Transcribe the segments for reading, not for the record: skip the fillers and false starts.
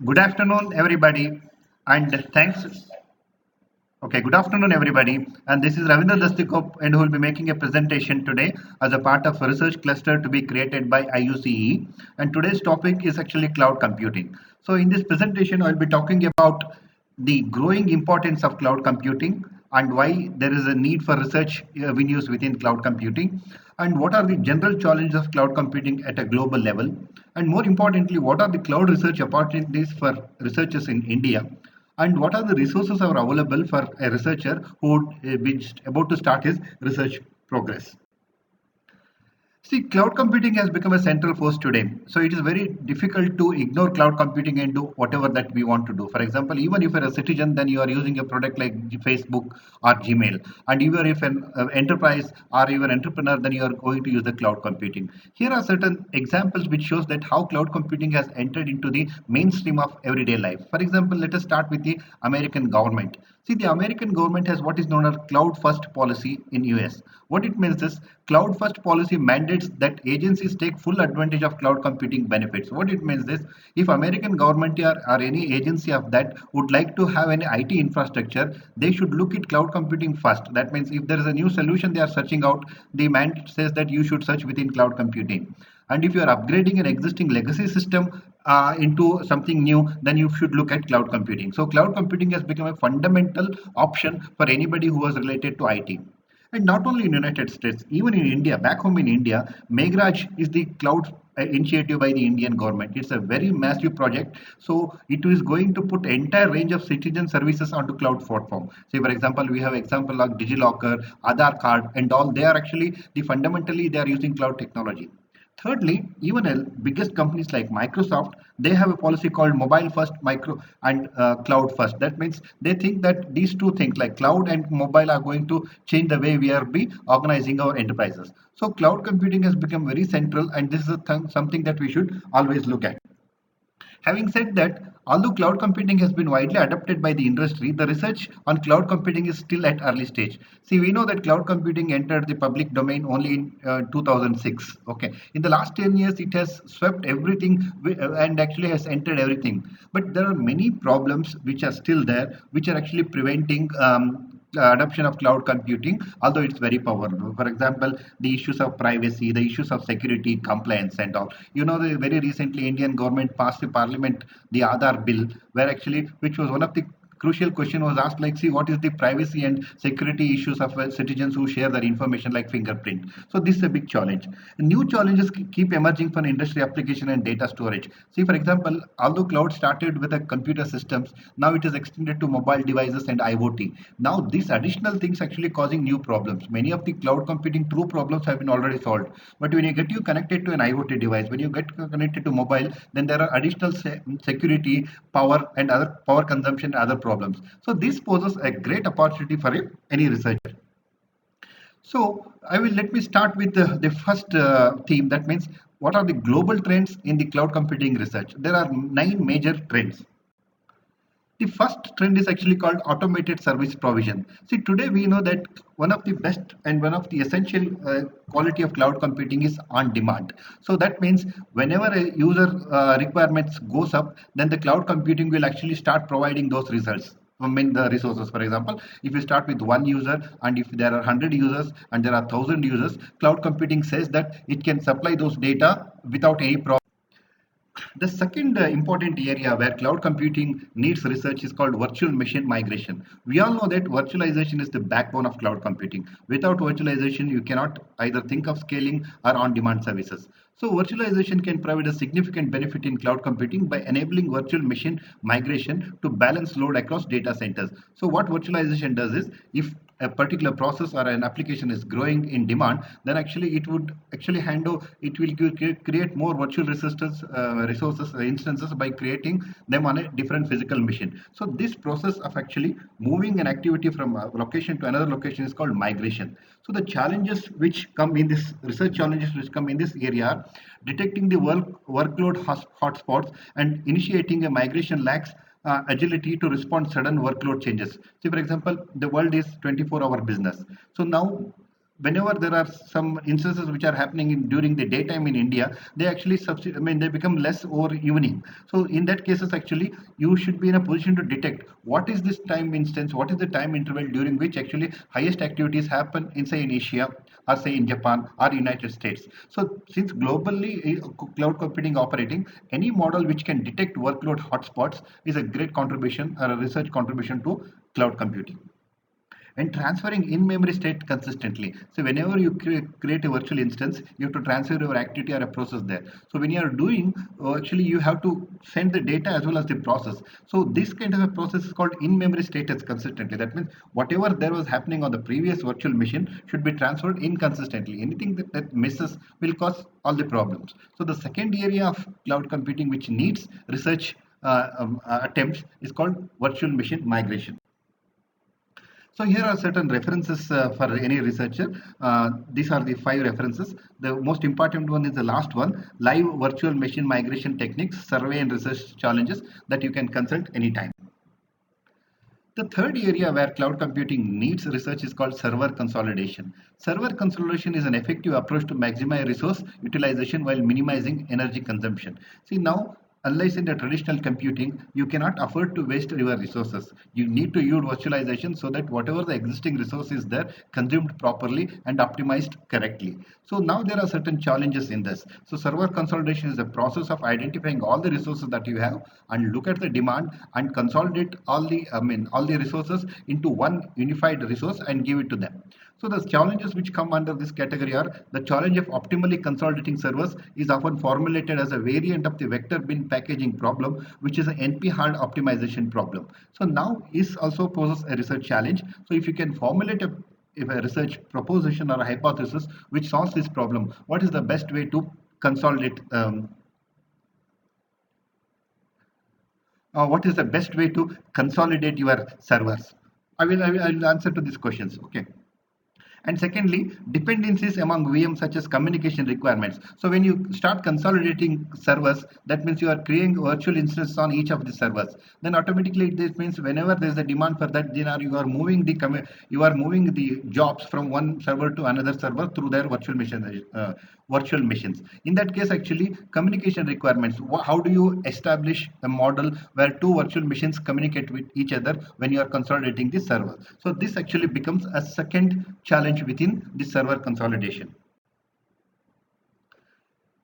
Good afternoon, everybody, and thanks. Okay, good afternoon, everybody, and this is Ravindra Dastikop, and who will be making a presentation today as a part of a research cluster to be created by IUCE. And today's topic is actually cloud computing. So, in this presentation, I'll be talking about the growing importance of cloud computing and why there is a need for research avenues within cloud computing, and what are the general challenges of cloud computing at a global level, and more importantly, what are the cloud research opportunities for researchers in India, and what are the resources are available for a researcher who would be about to start his research progress. See, cloud computing has become a central force today. So it is very difficult to ignore cloud computing and do whatever that we want to do. For example, even if you're a citizen, then you are using a product like Facebook or Gmail. And even if an enterprise or even entrepreneur, then you are going to use the cloud computing. Here are certain examples which shows that how cloud computing has entered into the mainstream of everyday life. For example, let us start with the American government. See, the American government has what is known as cloud first policy in US. What it means is cloud first policy mandates that agencies take full advantage of cloud computing benefits. What it means is if American government or any agency of that would like to have an IT infrastructure, they should look at cloud computing first. That means if there is a new solution they are searching out, the mandate says that you should search within cloud computing. And if you are upgrading an existing legacy system into something new, then you should look at cloud computing. So cloud computing has become a fundamental option for anybody who is related to IT. And not only in United States, even in India, back home in India, Meghraj is the cloud initiative by the Indian government. It's a very massive project. So it is going to put entire range of citizen services onto cloud platform. Say for example, we have example like DigiLocker, Aadhaar card, and all. They are actually fundamentally they are using cloud technology. Thirdly, even biggest companies like Microsoft, they have a policy called mobile first, micro and cloud first. That means they think that these two things like cloud and mobile are going to change the way we are be organizing our enterprises. So cloud computing has become very central, and this is something that we should always look at. Having said that, although cloud computing has been widely adopted by the industry, the research on cloud computing is still at early stage. See, we know that cloud computing entered the public domain only in 2006. Okay, in the last 10 years, it has swept everything and actually has entered everything. But there are many problems which are still there, which are actually preventing adoption of cloud computing, although it's very powerful. For example, the issues of privacy, the issues of security, compliance, and all. You know, the very recently Indian government passed the parliament the Aadhaar bill, where actually which was one of the crucial question was asked like, see, what is the privacy and security issues of citizens who share their information like fingerprint. So this is a big challenge. New challenges keep emerging for industry application and data storage. See, for example, although cloud started with the computer systems, now it is extended to mobile devices and IoT. Now these additional things actually causing new problems. Many of the cloud computing true problems have been already solved, but when you get you connected to an IoT device, when you get connected to mobile, then there are additional security, power, and other power consumption and other problems. So this poses a great opportunity for any researcher. So I will let me start with the first theme. That means what are the global trends in the cloud computing research? There are 9 major trends. The first trend is actually called automated service provision. See, today we know that one of the best and one of the essential quality of cloud computing is on demand. So that means whenever a user requirements goes up, then the cloud computing will actually start providing those results. I mean the resources. For example, if you start with one user and if there are 100 users and there are 1,000 users, cloud computing says that it can supply those data without any problem. The second important area where cloud computing needs research is called virtual machine migration. We all know that virtualization is the backbone of cloud computing. Without virtualization, you cannot either think of scaling or on-demand services. So virtualization can provide a significant benefit in cloud computing by enabling virtual machine migration to balance load across data centers. So what virtualization does is if a particular process or an application is growing in demand, then actually it would actually handle it will create more virtual resources instances by creating them on a different physical machine. So this process of actually moving an activity from a location to another location is called migration. So the challenges which come in this research challenges which come in this area are detecting the workload hotspots and initiating a migration lacks agility to respond sudden workload changes. See, for example, the world is 24-hour business. So now whenever there are some instances which are happening during the daytime in India, they actually they become less over evening. So in that cases, actually, you should be in a position to detect what is this time instance, what is the time interval during which actually highest activities happen in, say, in Asia, or say in Japan or United States. So since globally cloud computing operating, any model which can detect workload hotspots is a great contribution or a research contribution to cloud computing. And transferring in-memory state consistently. So whenever you create a virtual instance, you have to transfer your activity or a process there. So when you are doing, actually you have to send the data as well as the process. So this kind of a process is called in-memory status consistently. That means whatever there was happening on the previous virtual machine should be transferred inconsistently. Anything that misses will cause all the problems. So the second area of cloud computing which needs research attempts is called virtual machine migration. So here are certain references for any researcher. These are the 5 references. The most important one is the last one, live virtual machine migration techniques, survey and research challenges that you can consult anytime. The third area where cloud computing needs research is called server consolidation. Server consolidation is an effective approach to maximize resource utilization while minimizing energy consumption. See now, unless in the traditional computing, you cannot afford to waste your resources. You need to use virtualization so that whatever the existing resource is there consumed properly and optimized correctly. So now there are certain challenges in this. So server consolidation is a process of identifying all the resources that you have and look at the demand and consolidate all the resources into one unified resource and give it to them. So the challenges which come under this category are the challenge of optimally consolidating servers is often formulated as a variant of the vector bin packaging problem, which is an NP-hard optimization problem. So now this also poses a research challenge. So if you can formulate if a research proposition or a hypothesis which solves this problem, what is the best way to consolidate what is the best way to consolidate your servers? I will answer to these questions. Okay. And secondly, dependencies among VMs such as communication requirements. So when you start consolidating servers, that means you are creating virtual instances on each of the servers. Then automatically this means whenever there is a demand for that, then you are moving the jobs from one server to another server through their virtual machines. In that case, actually, communication requirements. How do you establish a model where two virtual machines communicate with each other when you are consolidating the server? So this actually becomes a second challenge within the server consolidation.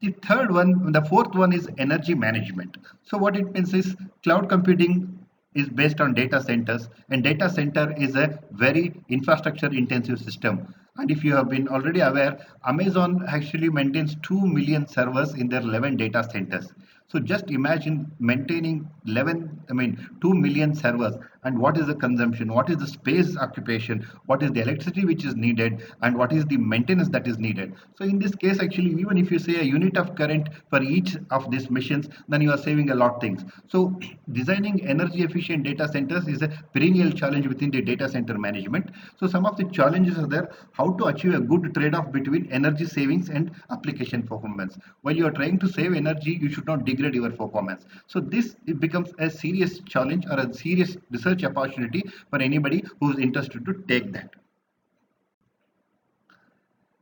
The fourth one is energy management. So what it means is cloud computing is based on data centers, and data center is a very infrastructure intensive system. And if you have been already aware, Amazon actually maintains 2 million servers in their 11 data centers. So just imagine maintaining 2 million servers, and what is the consumption, what is the space occupation, what is the electricity which is needed, and what is the maintenance that is needed. So in this case, actually, even if you say a unit of current for each of these machines, then you are saving a lot of things. So designing energy efficient data centers is a perennial challenge within the data center management. So some of the challenges are there: how to achieve a good trade-off between energy savings and application performance. While you are trying to save energy, you should not degrade your performance. So this it becomes a serious challenge or a serious research opportunity for anybody who is interested to take that.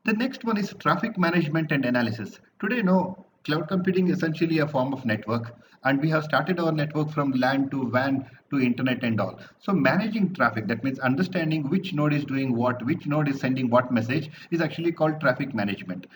The next one is traffic management and analysis. Today, no, cloud computing is essentially a form of network, and we have started our network from LAN to WAN to internet and all. So managing traffic, that means understanding which node is doing what, which node is sending what message, is actually called traffic management.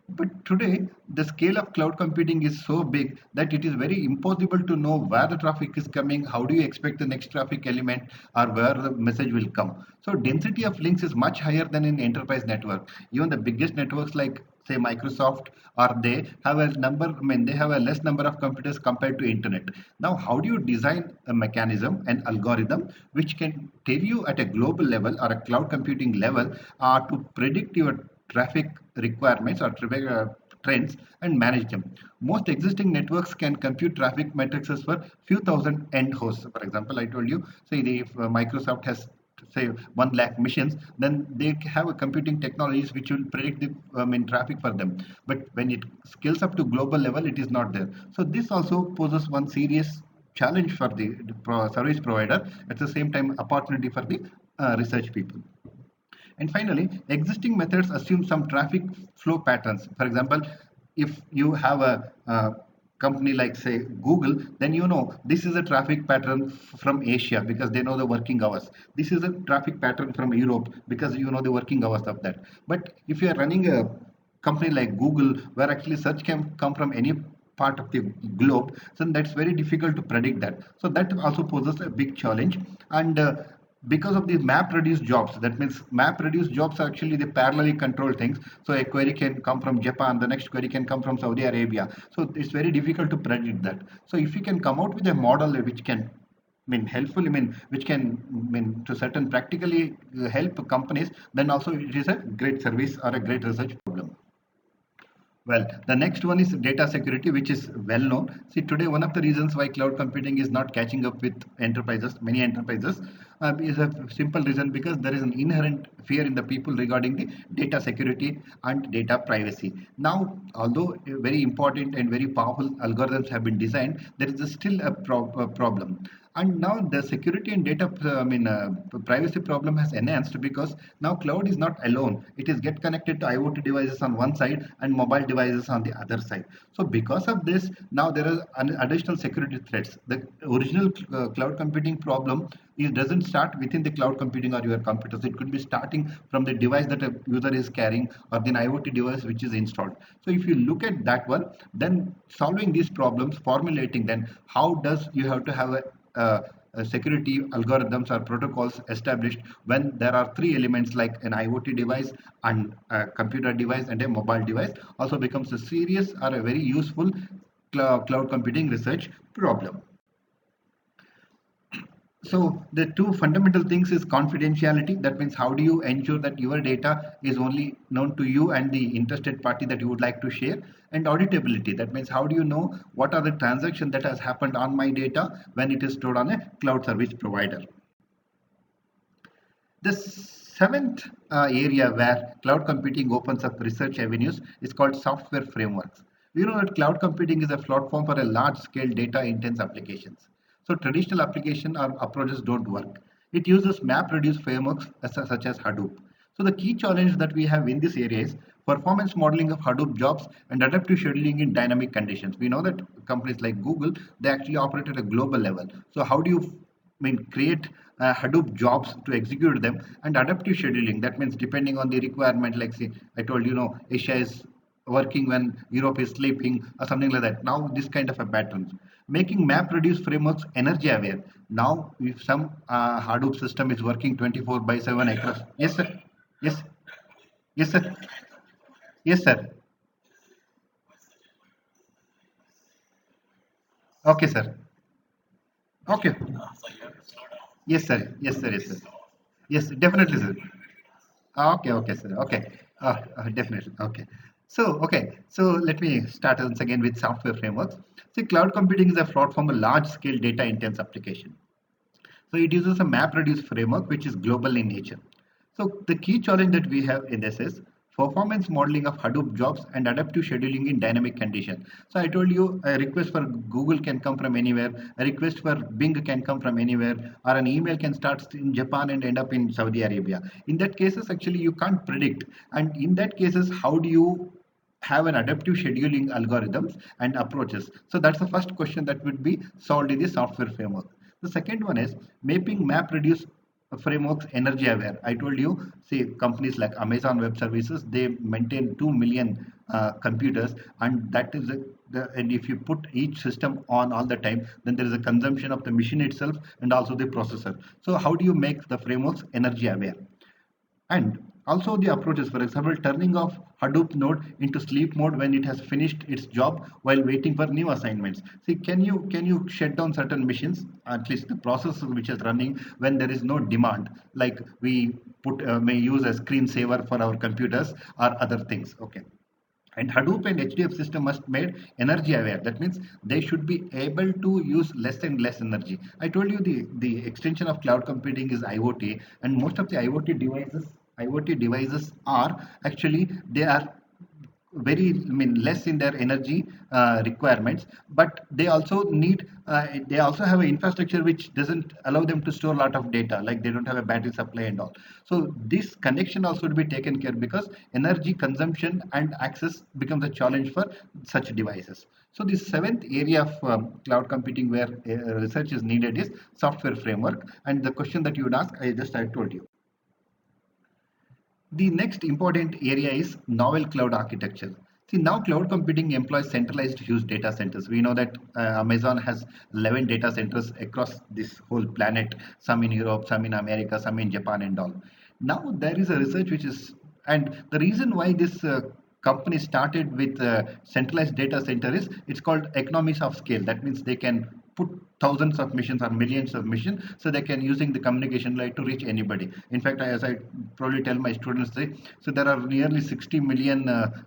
But today, the scale of cloud computing is so big that it is very impossible to know where the traffic is coming, how do you expect the next traffic element, or where the message will come. So density of links is much higher than in enterprise network. Even the biggest networks like say Microsoft, or they have a less number of computers compared to internet. Now how do you design a mechanism, an algorithm which can tell you at a global level or a cloud computing level to predict your traffic requirements or traffic trends and manage them? Most existing networks can compute traffic matrices for few thousand end hosts. For example, I told you, say if Microsoft has say 1 lakh machines, then they have a computing technologies which will predict the traffic for them. But when it scales up to global level, it is not there. So this also poses one serious challenge for the service provider, at the same time opportunity for the research people. And finally, existing methods assume some traffic flow patterns. For example, if you have a company like say Google, then you know this is a traffic pattern from Asia because they know the working hours. This is a traffic pattern from Europe because you know the working hours of that. But if you are running a company like Google, where actually search can come from any part of the globe, so that's very difficult to predict that. So that also poses a big challenge. And because of these map reduced jobs, that means map reduced jobs are actually the parallelly controlled things. So a query can come from Japan, the next query can come from Saudi Arabia. So it's very difficult to predict that. So if you can come out with a model which can helpful, which can to certain practically help companies, then also it is a great service or a great research problem. Well, the next one is data security, which is well known. See, today, one of the reasons why cloud computing is not catching up with enterprises, many enterprises, is a simple reason because there is an inherent fear in the people regarding the data security and data privacy. Now, although very important and very powerful algorithms have been designed, there is still a problem. And now the security and data privacy problem has enhanced because now cloud is not alone. It is get connected to IoT devices on one side and mobile devices on the other side. So because of this, now there are additional security threats. The original cloud computing problem is doesn't start within the cloud computing or your computers. It could be starting from the device that a user is carrying or the IoT device which is installed. So if you look at that one, then solving these problems, formulating then how does you have to have security algorithms or protocols established when there are three elements like an IoT device and a computer device and a mobile device also becomes a serious or a very useful cloud computing research problem. So the two fundamental things is confidentiality. That means how do you ensure that your data is only known to you and the interested party that you would like to share, and auditability. That means how do you know what are the transactions that has happened on my data when it is stored on a cloud service provider. The seventh area where cloud computing opens up research avenues is called software frameworks. We know that cloud computing is a platform for a large scale data intense applications. So traditional application or approaches don't work. It uses map reduce frameworks such as Hadoop. So the key challenge that we have in this area is performance modeling of Hadoop jobs and adaptive scheduling in dynamic conditions. We know that companies like Google, they actually operate at a global level. So how do you create Hadoop jobs to execute them, and adaptive scheduling? That means depending on the requirement, like say I told Asia is working when Europe is sleeping or something like that. Now this kind of a pattern. Making map reduce frameworks energy aware. Now if some Hadoop system is working 24 by 7 across. Yes, sir. Yes. Yes, sir. Yes, sir. Okay, sir. Okay. Yes, sir. Yes, sir. Yes, sir. Yes, definitely, sir. Okay, okay, sir. Okay, definitely. Okay. So let me start once again with software frameworks. See, cloud computing is a platform, a large-scale data-intense application. So it uses a MapReduce framework, which is global in nature. So the key challenge that we have in this is performance modeling of Hadoop jobs and adaptive scheduling in dynamic condition. So I told you a request for Google can come from anywhere, a request for Bing can come from anywhere, or an email can start in Japan and end up in Saudi Arabia. In that cases, actually you can't predict. And in that cases, how do you have an adaptive scheduling algorithms and approaches? So that's the first question that would be solved in the software framework. The second one is mapping map reduce frameworks energy aware. I told you, see companies like Amazon Web Services, they maintain 2 million computers, and that is and if you put each system on all the time, then there is a consumption of the machine itself and also the processor. So how do you make the frameworks energy aware? And also the approaches, for example, turning off Hadoop node into sleep mode when it has finished its job while waiting for new assignments. See, can you shut down certain machines, at least the process which is running when there is no demand, like we put may use a screensaver for our computers or other things. Okay. And Hadoop and HDF system must made energy aware. That means they should be able to use less and less energy. I told you the extension of cloud computing is IoT, and most of the IoT devices are actually they are very, I mean, less in their energy requirements, but they also need, they also have an infrastructure which doesn't allow them to store a lot of data, like they don't have a battery supply and all. So this connection also to be taken care, because energy consumption and access becomes a challenge for such devices. So the seventh area of cloud computing where research is needed is software framework. And the question that you would ask, I told you. The next important area is novel cloud architecture. See, now cloud computing employs centralized huge data centers. We know that Amazon has 11 data centers across this whole planet, some in Europe, some in America, some in Japan and all. Now there is a research which is, and the reason why this company started with centralized data center is it's called economies of scale. That means they can put thousands of missions or millions of missions, so they can using the communication line to reach anybody. In fact, as I probably tell my students, so there are nearly 60 million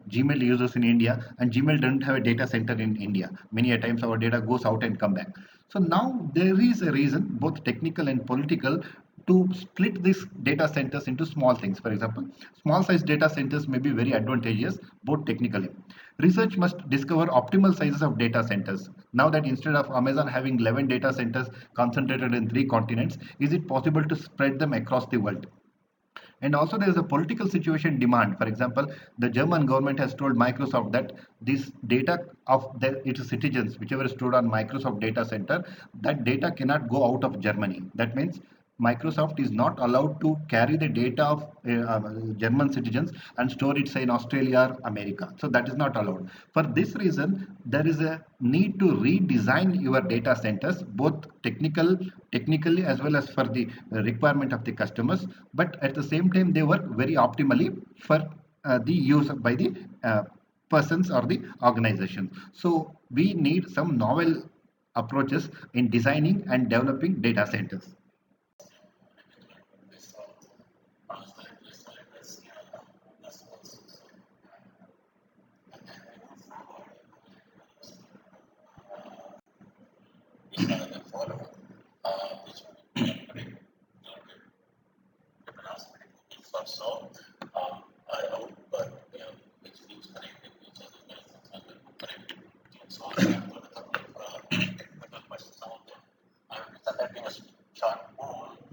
Gmail users in India, and Gmail doesn't have a data center in India. Many a times our data goes out and come back. So now there is a reason, both technical and political, to split these data centers into small things. For example, small size data centers may be very advantageous, both technically. Research must discover optimal sizes of data centers. Now that instead of Amazon having 11 data centers concentrated in 3 continents, is it possible to spread them across the world? And also there is a political situation demand. For example, the German government has told Microsoft that this data of its citizens, whichever is stored on Microsoft data center, that data cannot go out of Germany. That means Microsoft is not allowed to carry the data of German citizens and store it, say, in Australia or America. So that is not allowed. For this reason, there is a need to redesign your data centers, both technically as well as for the requirement of the customers. But at the same time, they work very optimally for the use by the persons or the organization. So we need some novel approaches in designing and developing data centers.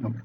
Okay.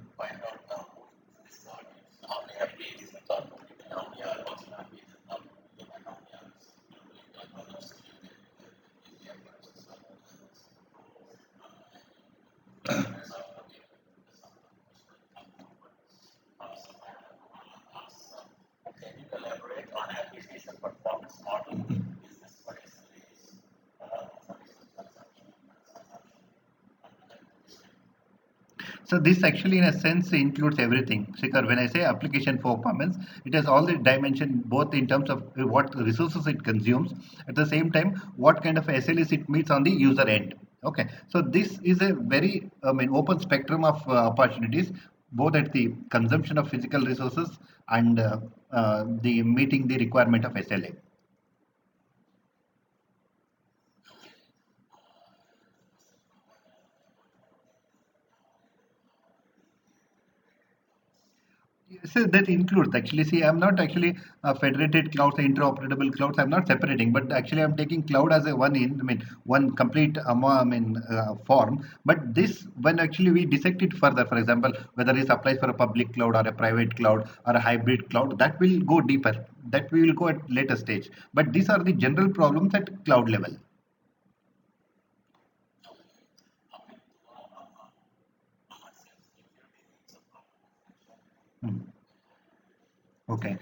So this actually, in a sense, includes everything. Shikhar, when I say application performance, it has all the dimension, both in terms of what resources it consumes, at the same time, what kind of SLAs it meets on the user end. Okay, so this is a very, I mean, open spectrum of opportunities, both at the consumption of physical resources and the meeting the requirement of SLA. So that includes actually. See, I'm not actually federated clouds, interoperable clouds. I'm not separating, but actually I'm taking cloud as a one in. I mean, one complete form. But this, when actually we dissect it further, for example, whether it applies for a public cloud or a private cloud or a hybrid cloud, that will go deeper. That we will go at later stage. But these are the general problems at cloud level. Hmm. Okay.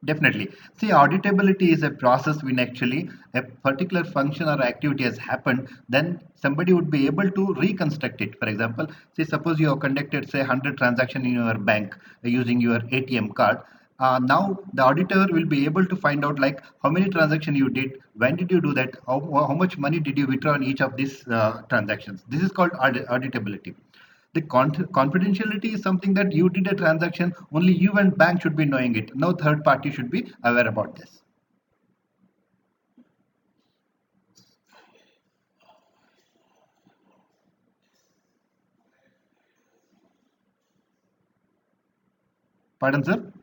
Definitely. See, auditability is a process when actually a particular function or activity has happened, then somebody would be able to reconstruct it. For example, say suppose you have conducted say 100 transaction in your bank using your ATM card. Now the auditor will be able to find out like how many transaction you did, when did you do that, how much money did you withdraw on each of these transactions. This is called auditability. The confidentiality is something that you did a transaction, only you and bank should be knowing it. No third party should be aware about this. Pardon, sir?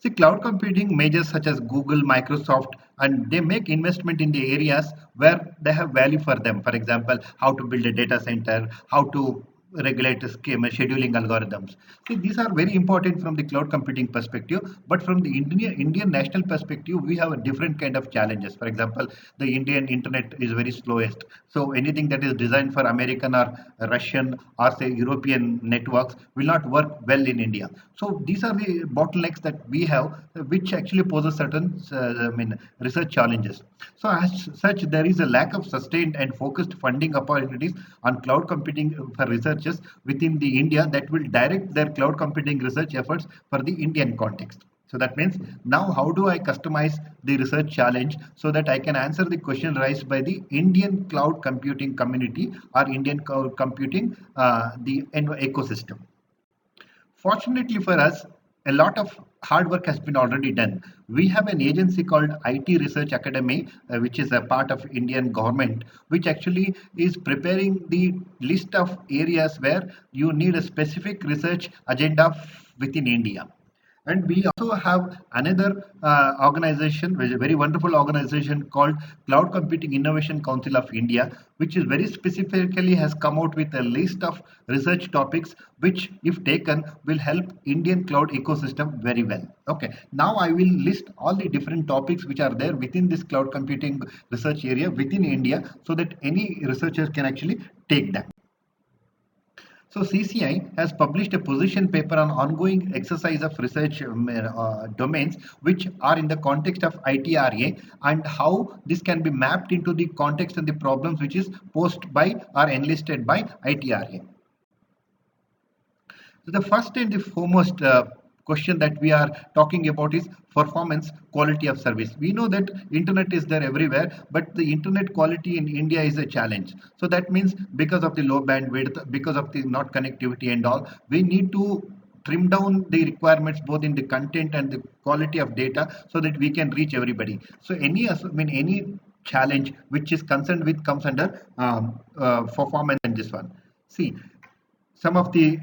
See, cloud computing majors such as Google, Microsoft, and they make investment in the areas where they have value for them. For example, how to build a data center, how to regulate a schema, scheduling algorithms. See, these are very important from the cloud computing perspective, but from the Indian national perspective, we have a different kind of challenges. For example, the Indian internet is very slowest. So anything that is designed for American or Russian or say European networks will not work well in India. So these are the bottlenecks that we have, which actually poses certain, research challenges. So as such, there is a lack of sustained and focused funding opportunities on cloud computing for researchers within the India that will direct their cloud computing research efforts for the Indian context. So that means now how do I customize the research challenge so that I can answer the question raised by the Indian cloud computing community or Indian cloud computing the ecosystem. Fortunately for us, a lot of hard work has been already done. We have an agency called IT Research Academy, which is a part of Indian government, which actually is preparing the list of areas where you need a specific research agenda within India. And we also have another organization, which is a very wonderful organization called Cloud Computing Innovation Council of India, which is very specifically has come out with a list of research topics, which if taken will help Indian cloud ecosystem very well. Okay, now I will list all the different topics which are there within this cloud computing research area within India so that any researchers can actually take that. So CCI has published a position paper on ongoing exercise of research domains which are in the context of ITRA and how this can be mapped into the context and the problems which is posed by or enlisted by ITRA. So the first and the foremost question that we are talking about is performance quality of service. We know that internet is there everywhere, but the internet quality in India is a challenge. So that means because of the low bandwidth, because of the not connectivity and all, we need to trim down the requirements both in the content and the quality of data so that we can reach everybody. So any challenge which is concerned with comes under performance in this one. See, some of the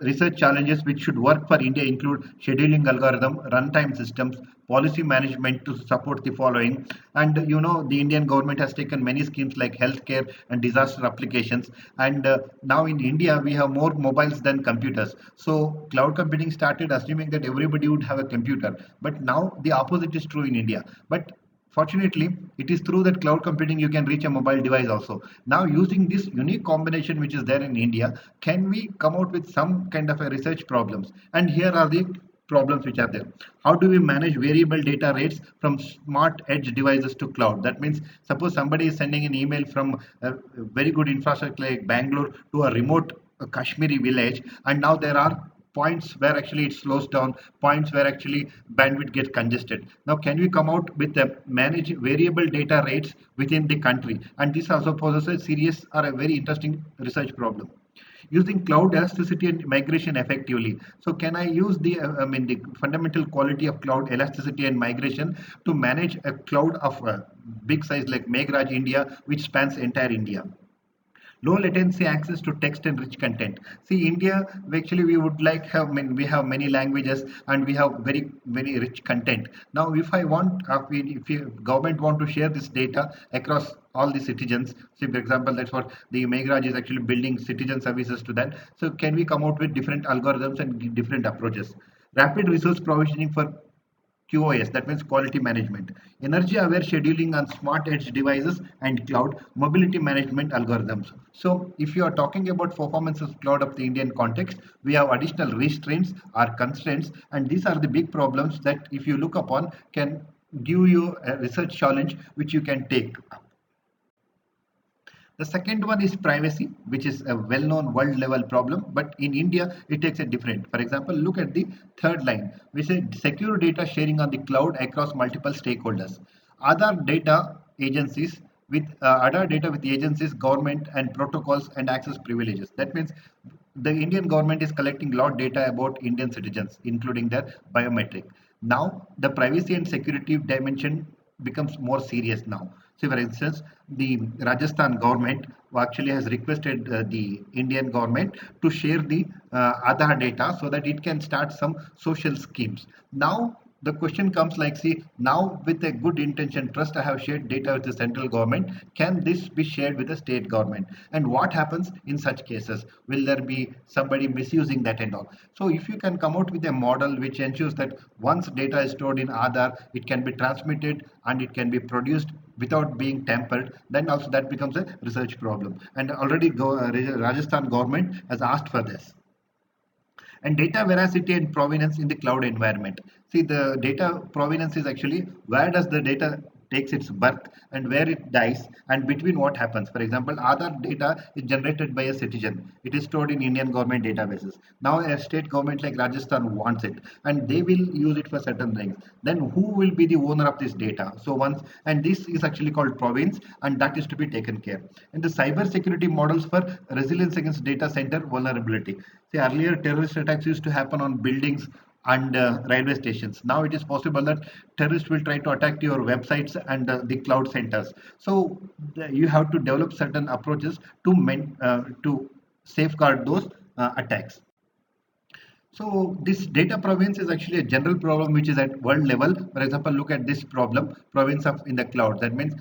research challenges which should work for India include scheduling algorithm, runtime systems, policy management to support the following. And you know, the Indian government has taken many schemes like healthcare and disaster applications. And now in India, we have more mobiles than computers. So cloud computing started assuming that everybody would have a computer. But now the opposite is true in India. But fortunately, it is through that cloud computing you can reach a mobile device also. Now, using this unique combination which is there in India, can we come out with some kind of a research problems? And here are the problems which are there. How do we manage variable data rates from smart edge devices to cloud? That means suppose somebody is sending an email from a very good infrastructure like Bangalore to a remote Kashmiri village, and now there are points where actually it slows down, points where actually bandwidth gets congested. Now, can we come out with a manage variable data rates within the country? And this also poses a serious or a very interesting research problem. Using cloud elasticity and migration effectively. So, can I use the fundamental quality of cloud elasticity and migration to manage a cloud of big size like Meghraj India, which spans entire India? Low latency access to text and rich content. See, India, actually we would like have, we have many languages and we have very rich content. Now if I want if you government want to share this data across all the citizens, see for example that's what the Meghraj is actually building citizen services to that. So can we come out with different algorithms and different approaches? Rapid resource provisioning for QoS, that means quality management, energy aware scheduling on smart edge devices, and cloud mobility management algorithms. So, if you are talking about performance of cloud of the Indian context, we have additional restraints or constraints, and these are the big problems that, if you look upon, can give you a research challenge which you can take. The second one is privacy, which is a well-known world-level problem, but in India, it takes a different. For example, look at the third line, which is secure data sharing on the cloud across multiple stakeholders. Other data agencies other data with agencies, government, and protocols and access privileges. That means the Indian government is collecting a lot of data about Indian citizens, including their biometric. Now, the privacy and security dimension becomes more serious now. So, for instance, the Rajasthan government actually has requested the Indian government to share the Aadhaar data so that it can start some social schemes. Now, the question comes like, see, now with a good intention, trust I have shared data with the central government. Can this be shared with the state government? And what happens in such cases? Will there be somebody misusing that and all? So if you can come out with a model which ensures that once data is stored in Aadhaar, it can be transmitted and it can be produced without being tampered, then also that becomes a research problem. And already Rajasthan government has asked for this. And data veracity and provenance in the cloud environment. See, the data provenance is actually where does the data takes its birth and where it dies and between what happens. For example, Aadhaar data is generated by a citizen. It is stored in Indian government databases. Now a state government like Rajasthan wants it and they will use it for certain things. Then who will be the owner of this data? So once, and this is actually called province and that is to be taken care. And the cyber security models for resilience against data center vulnerability. See, earlier terrorist attacks used to happen on buildings and railway stations. Now it is possible that terrorists will try to attack your websites and the cloud centers. So you have to develop certain approaches to safeguard those attacks. So this data province is actually a general problem which is at world level. For example, look at this problem, province of in the cloud. That means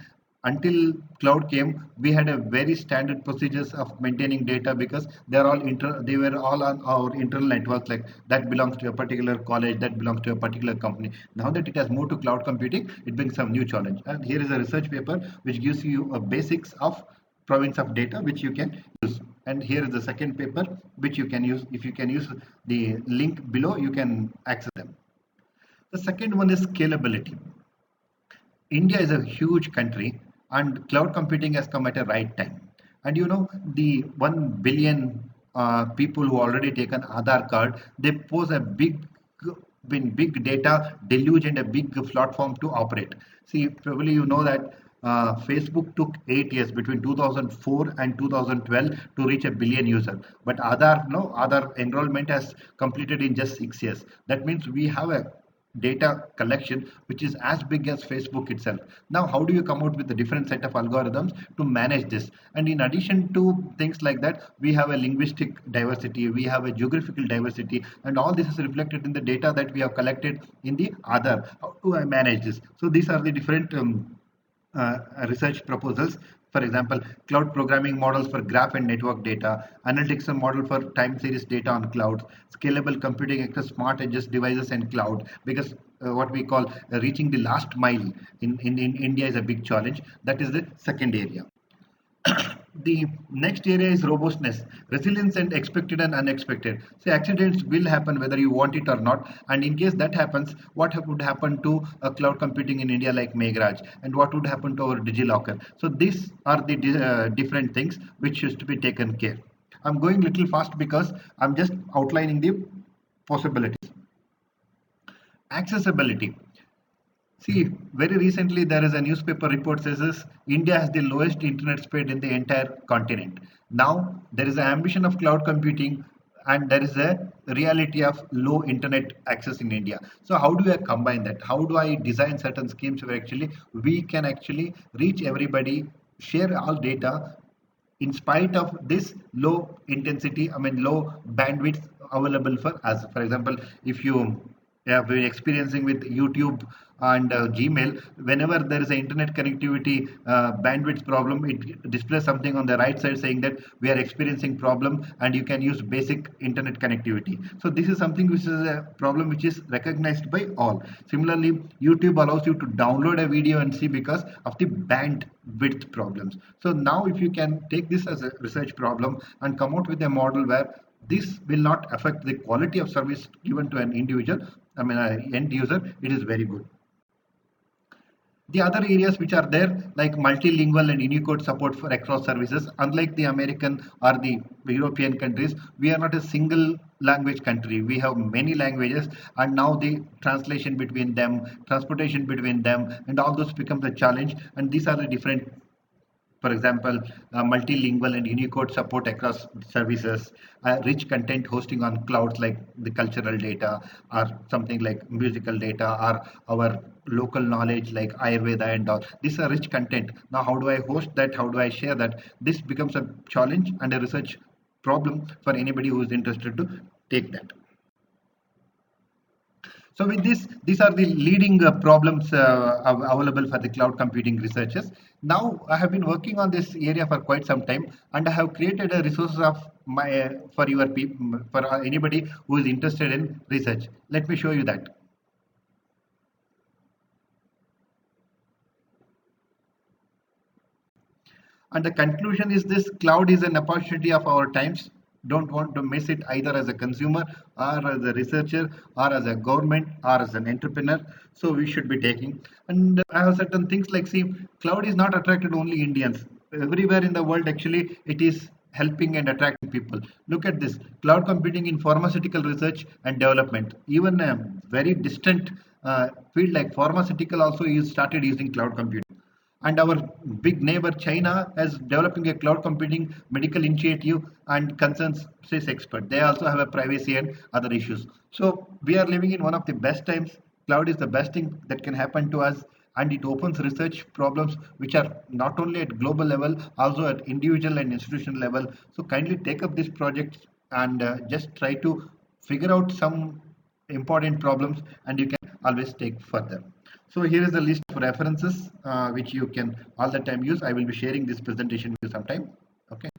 until cloud came, we had a very standard procedures of maintaining data because they were all on our internal networks, like that belongs to a particular college, that belongs to a particular company. Now that it has moved to cloud computing, it brings some new challenge. And here is a research paper which gives you a basics of province of data which you can use. And here is the second paper which you can use. If you can use the link below, you can access them. The second one is scalability. India is a huge country and cloud computing has come at a right time. And you know, the 1 billion people who already taken Aadhaar card, they pose a big data deluge and a big platform to operate. See, probably you know that Facebook took 8 years between 2004 and 2012 to reach a billion user. But Aadhaar enrollment has completed in just 6 years. That means we have a data collection which is as big as Facebook itself. Now how do you come out with a different set of algorithms to manage this? And in addition to things like that, we have a linguistic diversity, we have a geographical diversity, and all this is reflected in the data that we have collected in the Aadhaar. How do I manage this? So these are the different research proposals. For example, cloud programming models for graph and network data, analytics model for time series data on clouds, scalable computing across smart edges devices and cloud, because what we call reaching the last mile in India is a big challenge. That is the second area. The next area is robustness, resilience, and expected and unexpected. So accidents will happen whether you want it or not. And in case that happens, what would happen to cloud computing in India like Meghraj, and what would happen to our DigiLocker? So these are the different things which is to be taken care. I'm going little fast because I'm just outlining the possibilities. Accessibility. See, very recently there is a newspaper report says this, India has the lowest internet speed in the entire continent. Now there is an ambition of cloud computing and there is a reality of low internet access in India. So how do I combine that? How do I design certain schemes where actually we can actually reach everybody, share all data in spite of this low intensity, I mean low bandwidth available for us. For example, if you have been experiencing with YouTube and Gmail, whenever there is an internet connectivity bandwidth problem, it displays something on the right side saying that we are experiencing problem and you can use basic internet connectivity. So this is something which is a problem which is recognized by all. Similarly, YouTube allows you to download a video and see because of the bandwidth problems. So now if you can take this as a research problem and come out with a model where this will not affect the quality of service given to an individual, I mean end user, it is very good. The other areas which are there like multilingual and Unicode support for across services, unlike the American or the European countries, we are not a single language country. We have many languages and now the translation between them, transportation between them, and all those becomes a challenge. And these are the different, for example, multilingual and Unicode support across services, rich content hosting on clouds like the cultural data or something like musical data or our local knowledge like Ayurveda and all. These are rich content. Now, how do I host that? How do I share that? This becomes a challenge and a research problem for anybody who is interested to take that. So with this, these are the leading problems available for the cloud computing researchers. Now I have been working on this area for quite some time, and I have created a resource of my for your people, for anybody who is interested in research. Let me show you that. And the conclusion is this: cloud is an opportunity of our times. Don't want to miss it either as a consumer or as a researcher or as a government or as an entrepreneur. So we should be taking. And I have certain things like, see, cloud is not attracted only Indians. Everywhere in the world, actually, it is helping and attracting people. Look at this: cloud computing in pharmaceutical research and development. Even a very distant field like pharmaceutical also is started using cloud computing. And our big neighbor China is developing a cloud computing medical initiative and concerns says expert. They also have a privacy and other issues. So we are living in one of the best times. Cloud is the best thing that can happen to us, and it opens research problems which are not only at global level, also at individual and institutional level. So kindly take up this project and just try to figure out some important problems, and you can always take further. So here is a list of references which you can all the time use. I will be sharing this presentation with you sometime. Okay.